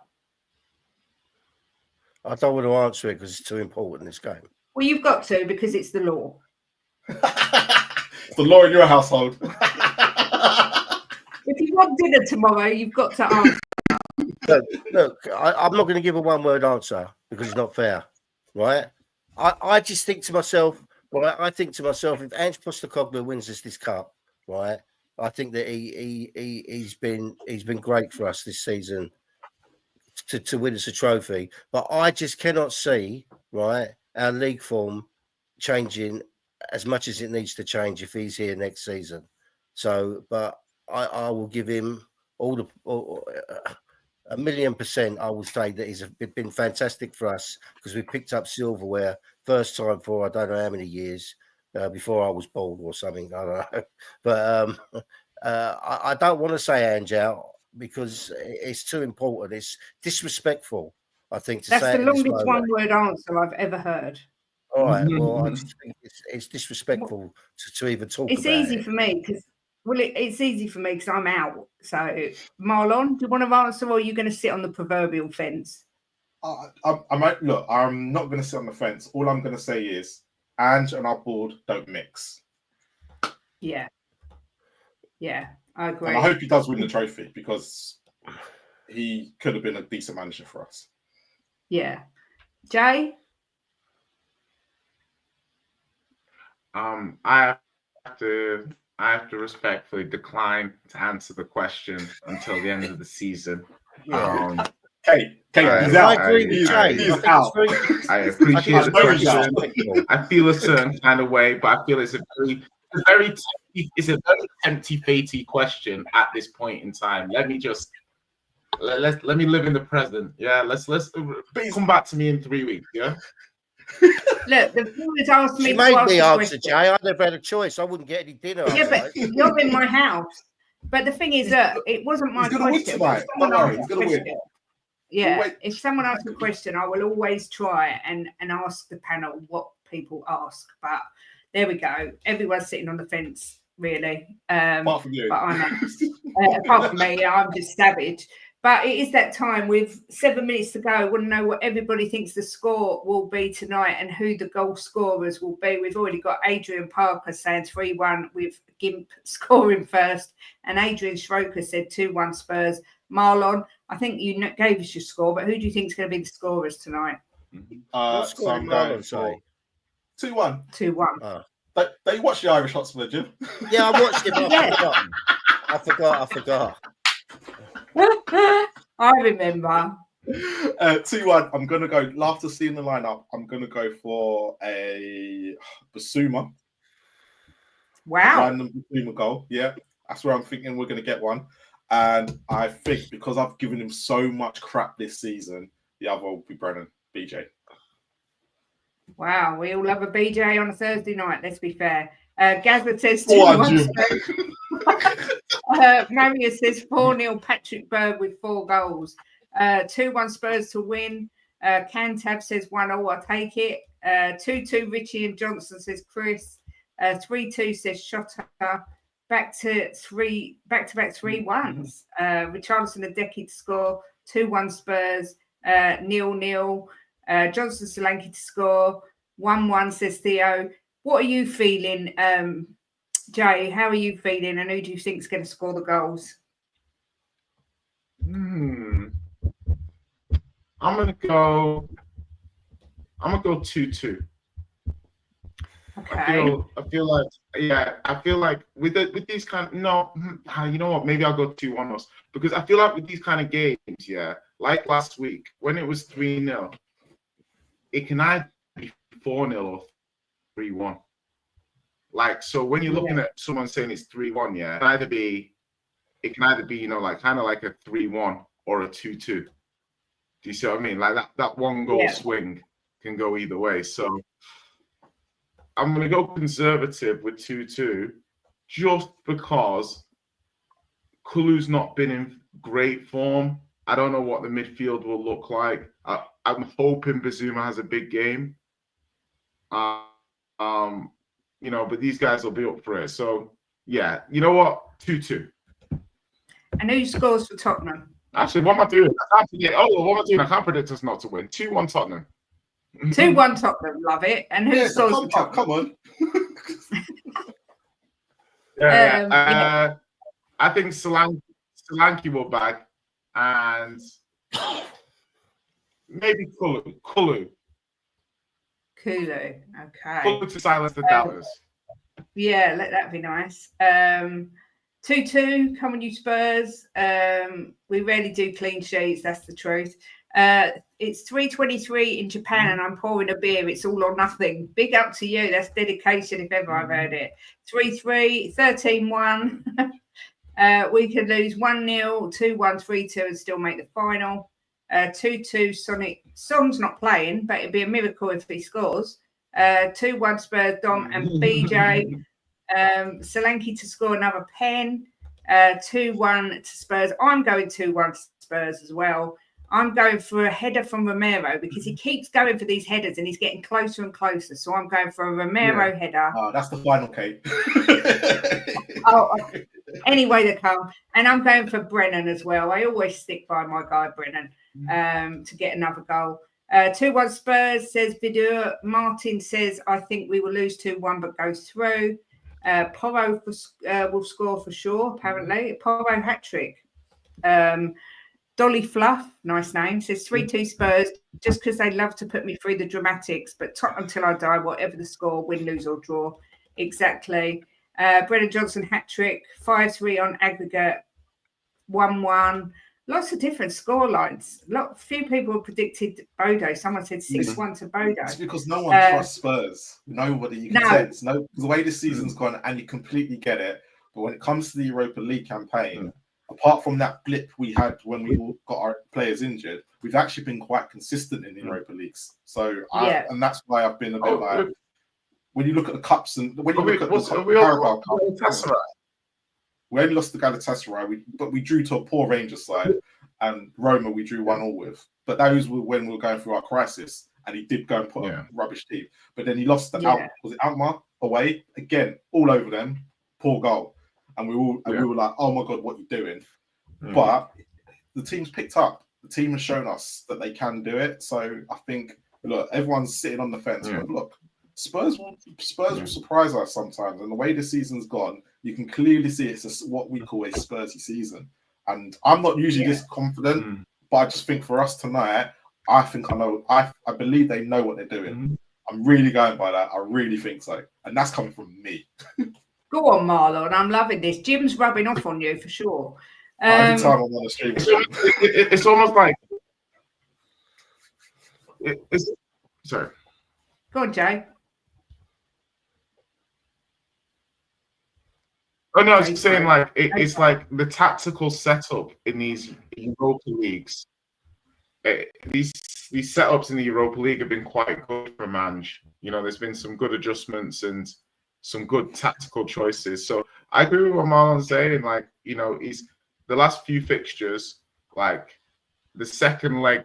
I don't want to answer it because it's too important, this game. Well, you've got to, because it's the law. It's the law in your household. If you want dinner tomorrow, you've got to answer. Look, I'm not going to give a one-word answer because it's not fair, right? I just think to myself, if Ange Postecoglou wins us this cup, right, I think that he's been great for us this season to win us a trophy. But I just cannot see, right, our league form changing as much as it needs to change if he's here next season. So, but I will give him all 1,000,000%. I will say that he's been fantastic for us, because we picked up silverware first time for I don't know how many years, before I was born or something. I don't know, but I don't want to say Ange out because it's too important. It's disrespectful, I think, to That's say the it in this longest moment. one-word answer I've ever heard. All right. Well, I just think it's disrespectful to even talk it's about it. It's easy for me because, it's easy for me because I'm out. So, Marlon, do you want to answer, or are you going to sit on the proverbial fence? I'm not going to sit on the fence. All I'm going to say is Ange and our board don't mix. Yeah, I agree. And I hope he does win the trophy, because he could have been a decent manager for us. Yeah. Jay? I have to respectfully decline to answer the question until the end of the season. Yeah. He's out. I agree with Jay. He's out. I appreciate the question. I feel a certain kind of way, but I feel it's a very it's a very tempty-fatey question at this point in time. Let me just let me live in the present. Yeah, let's come back to me in 3 weeks. Yeah. Look, the viewers asked me She to made ask me a answer, question. Jay. I never had a choice. I wouldn't get any dinner. Yeah, otherwise. but you're in my house. But the thing is that it wasn't my He's gonna win question. tonight. Don't worry, he's gonna win. Yeah, Wait. if someone asks a question, I will always try and ask the panel what people ask. But there we go. Everyone's sitting on the fence, really. Apart from you. But I'm apart from me, I'm just savage. But it is that time with 7 minutes to go. I want to know what everybody thinks the score will be tonight and who the goal scorers will be. We've already got Adrian Parker saying 3-1 with Glimt scoring first. And Adrian Schroker said 2-1 Spurs. Marlon, I think you gave us your score, but who do you think is going to be the scorers tonight? What So score I'm did going Marlon say? 2-1. 2-1. Oh. They watch the Irish Hotspur, Jim. Yeah, I watched it, but Yeah. I forgot. I remember. 2-1. I'm going to go, after seeing the lineup, I'm going to go for a Basuma. Wow. Random Basuma goal. Yeah, that's where I'm thinking we're going to get one. And I think because I've given him so much crap this season, the other will be Brennan, BJ. Wow, we all love a BJ on a Thursday night, let's be fair. Gazza says 2-1 Spurs. Marius says 4-0 Patrick Berg with 4 goals. 2-1 Spurs to win. Cantab says 1-0, I'll take it. 2-2 Richie and Johnson says Chris. 3-2 says Shotter. Back-to-back 3-1s. Richarlison and Decky to score. 2-1 Spurs. 0-0. Johnson Solanke to score. 1-1 says Theo. What are you feeling, Jay? How are you feeling, and who do you think is going to score the goals? I'm gonna go 2-2. Okay. I feel like with these kind you know what, maybe I'll go 2-1 because I feel like with these kind of games, yeah, like last week when it was 3-0, it can either be 4-0 or 3-1. Like, so when you're looking at someone saying it's 3-1, yeah, it can either be you know, like kind of like a 3-1 or a 2-2. Do you see what I mean? Like that one goal swing can go either way. So I'm going to go conservative with 2-2 just because Kulu's not been in great form. I don't know what the midfield will look like. I'm hoping Bazuma has a big game. You know, but these guys will be up for it. So, yeah, you know what? 2-2. And who scores for Tottenham? Actually, what am I doing? What am I doing? I can't predict us not to win. 2-1 Tottenham. 2-1 Tottenham, love it. And who scores for Tottenham? Come on. I think Solanke will back, and maybe Kulu. Okay. Kulu to silence the doubters. Yeah, let that be nice. 2-2, come on you Spurs. We rarely do clean sheets, that's the truth. It's 3:23 in Japan and I'm pouring a beer. It's all or nothing. Big up to you. That's dedication if ever I've heard it. 3-3, 13-1. We could lose 1-0, 2-1, 3-2 and still make the final. 2-2 Son's not playing, but it'd be a miracle if he scores. 2-1 Spurs, Dom and BJ. Solanke to score another pen. 2-1 to Spurs. I'm going 2-1 to Spurs as well. I'm going for a header from Romero because he keeps going for these headers and he's getting closer and closer. So I'm going for a Romero header. That's the final, Kate. Anyway, they come. And I'm going for Brennan as well. I always stick by my guy, Brennan, to get another goal. 2-1 Spurs, says Bodo. Martin says, I think we will lose 2-1 but go through. Porro will score for sure, apparently. Porro hat-trick. Dolly Fluff, nice name, says 3-2 Spurs, just because they love to put me through the dramatics, but Tottenham till I die, whatever the score, win, lose or draw. Exactly. Brennan Johnson hat-trick, 5-3 on aggregate, 1-1. lots of different score lines. Few people predicted Bodo. Someone said 6-1 to Bodo. It's because no one trusts Spurs. Nobody. You can sense the way the season's gone, and you completely get it. But when it comes to the Europa League campaign, apart from that blip we had when we all got our players injured, we've actually been quite consistent in the Europa Leagues. So, and that's why I've been a bit like, when you look at the cups and when you look at the Carabao Cup, we only lost to Galatasaray, but we drew to a poor Rangers side, and Roma we drew 1-1 with. But those were when we were going through our crisis, and he did go and put a rubbish team. But then he lost to was it Alkmaar away again, all over them, poor goal, and we were like, oh my god, what are you doing? But the team's picked up. The team has shown us that they can do it. So I think, look, everyone's sitting on the fence, but look, Spurs will surprise us sometimes, and the way the season's gone, you can clearly see it's what we call a Spursy season. And I'm not usually this confident, but I just think for us tonight, I believe they know what they're doing. I'm really going by that. I really think so, and that's coming from me. Go on, Marlon. I'm loving this. Jim's rubbing off on you for sure. Every time I'm on the stream, it's almost like it's. Sorry. Go on, Jay. Oh no, I was saying like it's like the tactical setup in these Europa leagues. These setups in the Europa League have been quite good for Ange. You know, there's been some good adjustments and some good tactical choices. So I agree with what Marlon's saying. Like, you know, the last few fixtures, like the second leg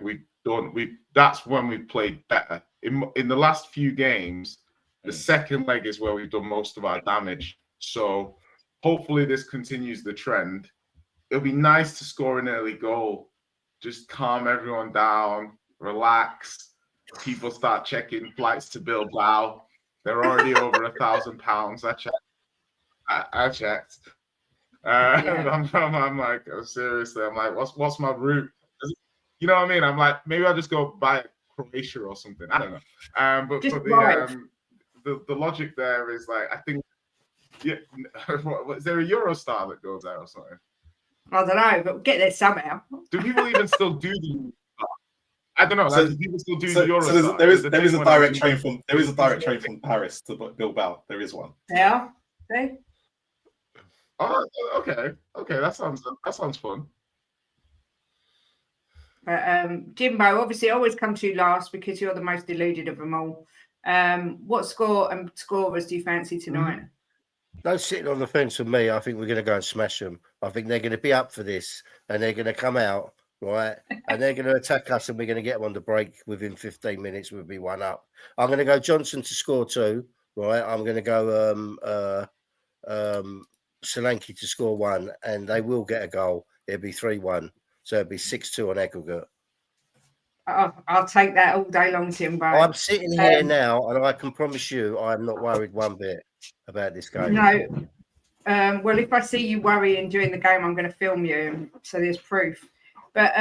that's when we played better. In the last few games, the second leg is where we've done most of our damage. So hopefully this continues the trend. It'll be nice to score an early goal. Just calm everyone down, relax. People start checking flights to Bilbao. They're already over £1,000. I checked. I'm like, oh, seriously. I'm like, what's my route? You know what I mean? I'm like, maybe I'll just go buy Croatia or something. I don't know. But the logic there is like, I think, is there a Eurostar that goes there or something? I don't know, but we'll get there somehow. Do people even still do the? I don't know. Like, do people still do the Eurostar? So there is a direct train from Paris to Bilbao. There is one. Yeah. See? Oh, okay. That sounds fun. Jimbo, obviously, I always come to you last because you're the most deluded of them all. What score and scorers do you fancy tonight? No sitting on the fence with me. I think we're going to go and smash them. I think they're going to be up for this, and they're going to come out, right? And they're going to attack us, and we're going to get them on the break within 15 minutes. We'll be 1-up. I'm going to go Johnson to score 2, right? I'm going to go Solanke to score 1, and they will get a goal. It'll be 3-1. So it'll be 6-2 on aggregate. I'll take that all day long, Jimbo. I'm sitting here now, and I can promise you I'm not worried one bit about this game. No. Well, if I see you worrying during the game, I'm going to film you, so there's proof. But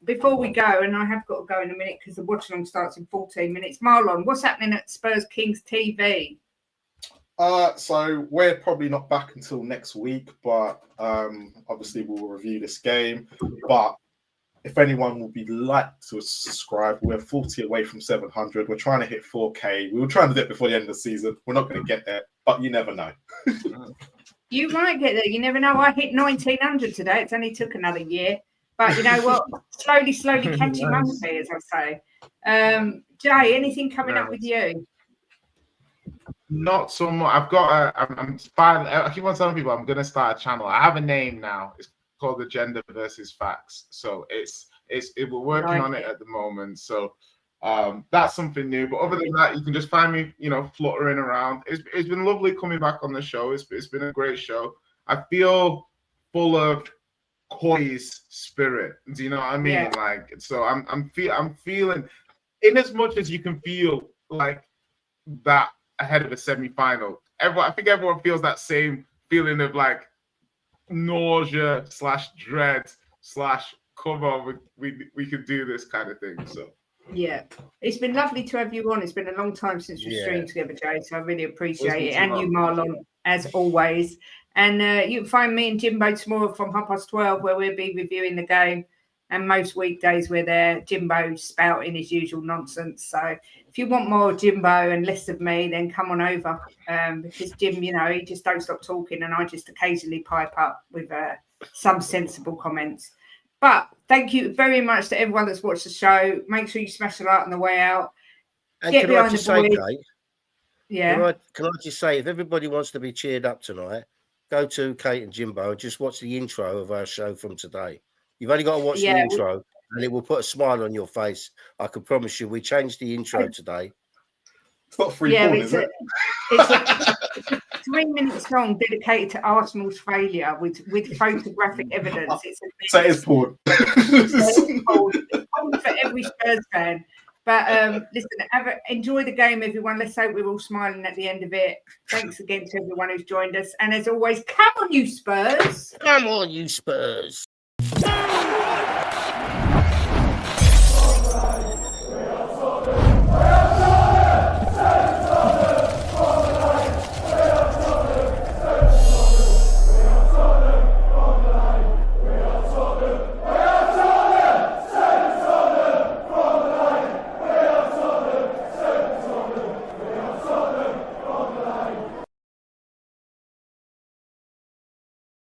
before we go, and I have got to go in a minute because the watch along starts in 14 minutes. Marlon, what's happening at Spurs Kings TV? So we're probably not back until next week, but obviously we'll review this game. But if anyone would be like to subscribe, we're 40 away from 700. We're trying to hit 4K. We were trying to do it before the end of the season. We're not going to get there, but you never know. You might get there. You never know. I hit 1900 today. It's only took another year. But you know what? slowly catching monkey, as I say. Jay, anything coming up with you? Not so much. I've got I keep on telling people I'm going to start a channel. I have a name now. It's called Agenda versus Facts. So we're working on it at the moment. So that's something new. But other than that, you can just find me, fluttering around. It's been lovely coming back on the show. It's been a great show. I feel full of Coy's spirit. Do you know what I mean? Yeah. Like, so I'm feeling, in as much as you can feel like that ahead of a semi-final. I think everyone feels that same feeling of like nausea / dread / come on, we could do this kind of thing. So yeah, it's been lovely to have you on. It's been a long time since we streamed together, Jay, so I really appreciate it. And you, Marlon, as always. And you can find me and Jimbo tomorrow from 12:30, where we'll be reviewing the game. And most weekdays we're there. Jimbo's spouting his usual nonsense. So if you want more Jimbo and less of me, then come on over. Because Jim, you know, he just don't stop talking, and I just occasionally pipe up with some sensible comments. But thank you very much to everyone that's watched the show. Make sure you smash the like on the way out. And Get can I behind just the say, boys. Kate, Yeah. can I just say, if everybody wants to be cheered up tonight, go to Kate and Jimbo and just watch the intro of our show from today. You've only got to watch the intro, and it will put a smile on your face. I can promise you. We changed the intro today. It's not free porn, is it? It's a 3-minute song dedicated to Arsenal's failure with photographic evidence. So it is porn. It's porn for every Spurs fan. But listen, enjoy the game, everyone. Let's hope we're all smiling at the end of it. Thanks again to everyone who's joined us. And as always, come on, you Spurs. Come on, you Spurs.